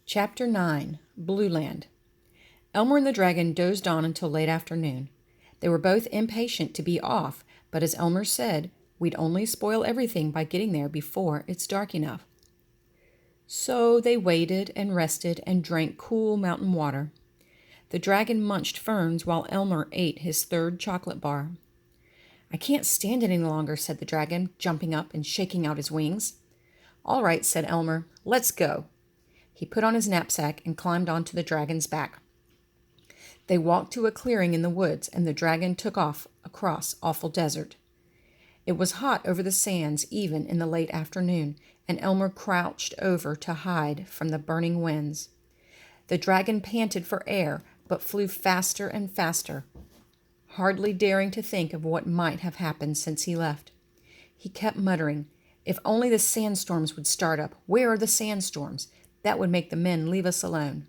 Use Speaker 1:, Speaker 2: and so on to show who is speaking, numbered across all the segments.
Speaker 1: Chapter 9 Blueland. Elmer and the dragon dozed on until late afternoon. They were both impatient to be off, but as Elmer said, we'd only spoil everything by getting there before it's dark enough. So they waited and rested and drank cool mountain water. The dragon munched ferns while Elmer ate his third chocolate bar. "I can't stand it any longer," said the dragon, jumping up and shaking out his wings. "All right," said Elmer, "let's go." He put on his knapsack and climbed onto the dragon's back. They walked to a clearing in the woods, and the dragon took off across awful desert. It was hot over the sands even in the late afternoon, and Elmer crouched over to hide from the burning winds. The dragon panted for air, but flew faster and faster, hardly daring to think of what might have happened since he left. He kept muttering, "If only the sandstorms would start up. Where are the sandstorms? That would make the men leave us alone."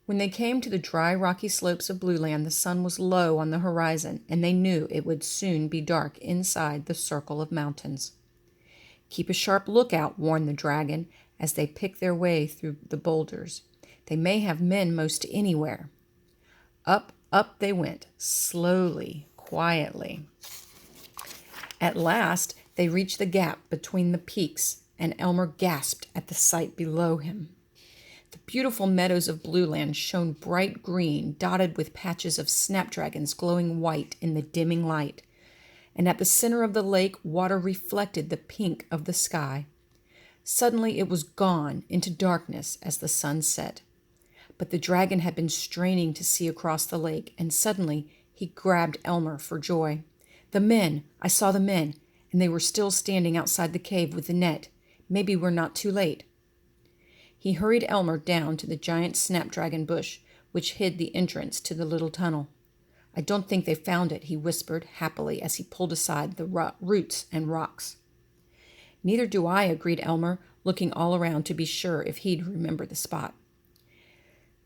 Speaker 1: When they came to the dry, rocky slopes of Blueland, the sun was low on the horizon, and they knew it would soon be dark inside the circle of mountains. "Keep a sharp lookout," warned the dragon, as they picked their way through the boulders. "They may have men most anywhere." Up, up they went, slowly, quietly. At last, they reached the gap between the peaks, and Elmer gasped at the sight below him. The beautiful meadows of Blueland shone bright green, dotted with patches of snapdragons glowing white in the dimming light, and at the center of the lake, water reflected the pink of the sky. Suddenly it was gone into darkness as the sun set. But the dragon had been straining to see across the lake, and suddenly he grabbed Elmer for joy. "The men! I saw the men, and they were still standing outside the cave with the net. Maybe we're not too late." He hurried Elmer down to the giant snapdragon bush, which hid the entrance to the little tunnel. "I don't think they found it," he whispered happily as he pulled aside the roots and rocks. "Neither do I," agreed Elmer, looking all around to be sure if he'd remember the spot.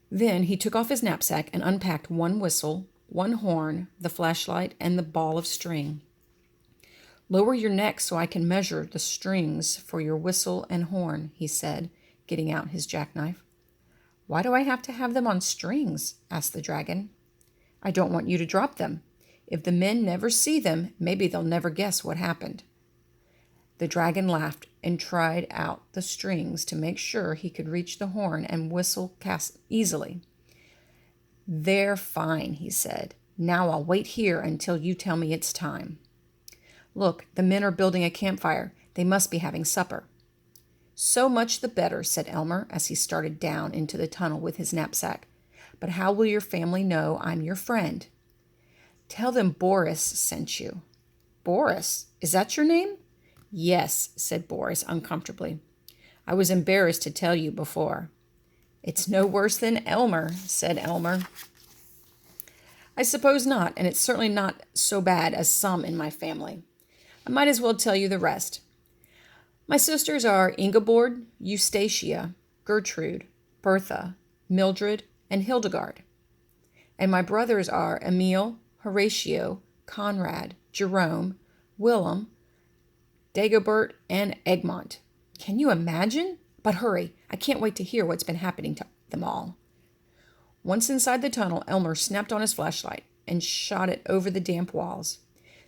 Speaker 1: Then he took off his knapsack and unpacked one whistle, one horn, the flashlight, and the ball of string. "Lower your neck so I can measure the strings for your whistle and horn," he said, getting out his jackknife. "Why do I have to have them on strings?" asked the dragon. "I don't want you to drop them. If the men never see them, maybe they'll never guess what happened." The dragon laughed and tried out the strings to make sure he could reach the horn and whistle easily. "They're fine," he said. "Now I'll wait here until you tell me it's time. Look, the men are building a campfire. They must be having supper." "So much the better," said Elmer as he started down into the tunnel with his knapsack. "But how will your family know I'm your friend?" "Tell them Boris sent you." "Boris? Is that your name?" "Yes," said Boris uncomfortably. "I was embarrassed to tell you before." "It's no worse than Elmer," said Elmer. "I suppose not, and it's certainly not so bad as some in my family. I might as well tell you the rest. My sisters are Ingeborg, Eustacia, Gertrude, Bertha, Mildred, and Hildegard. And my brothers are Emil, Horatio, Conrad, Jerome, Willem, Dagobert, and Egmont. Can you imagine? But hurry, I can't wait to hear what's been happening to them all." Once inside the tunnel, Elmer snapped on his flashlight and shot it over the damp walls.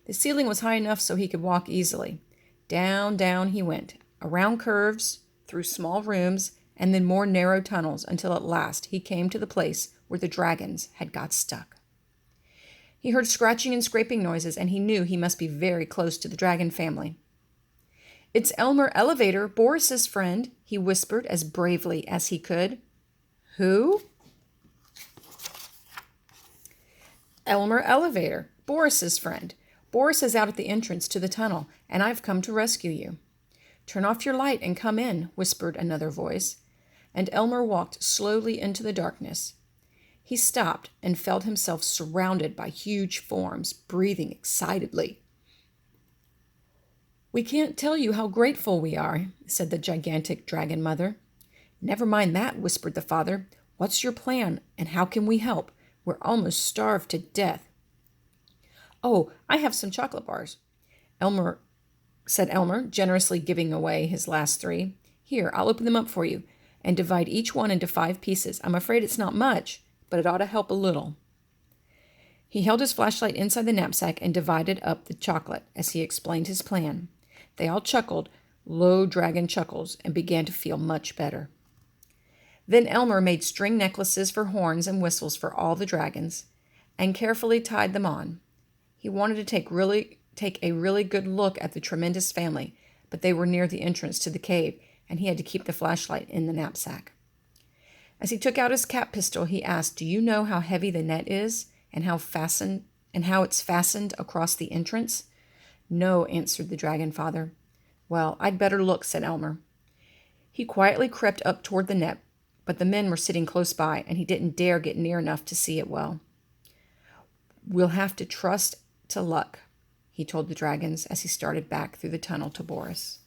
Speaker 1: The ceiling was high enough so he could walk easily. Down, down he went, around curves, through small rooms, and then more narrow tunnels, until at last he came to the place where the dragons had got stuck. He heard scratching and scraping noises, and he knew he must be very close to the dragon family. "It's Elmer Elevator, Boris's friend," he whispered as bravely as he could. "Who?" "Elmer Elevator, Boris's friend. Boris is out at the entrance to the tunnel, and I've come to rescue you." "Turn off your light and come in," whispered another voice, and Elmer walked slowly into the darkness. He stopped and felt himself surrounded by huge forms, breathing excitedly. "We can't tell you how grateful we are," said the gigantic dragon mother. "Never mind that," whispered the father. "What's your plan, and how can we help? We're almost starved to death." "Oh, I have some chocolate bars," said Elmer, generously giving away his last three. "Here, I'll open them up for you. and divide each one into 5 pieces. I'm afraid it's not much, but it ought to help a little." He held his flashlight inside the knapsack and divided up the chocolate as he explained his plan. They all chuckled, low dragon chuckles, and began to feel much better. Then Elmer made string necklaces for horns and whistles for all the dragons, and carefully tied them on. He wanted to take a really good look at the tremendous family, but they were near the entrance to the cave, and he had to keep the flashlight in the knapsack. As he took out his cap pistol, he asked, "Do you know how heavy the net is, and how it's fastened across the entrance?" "No," answered the dragon father. "Well, I'd better look," said Elmer. He quietly crept up toward the net, but the men were sitting close by, and he didn't dare get near enough to see it well. "We'll have to trust to luck," he told the dragons as he started back through the tunnel to Boris.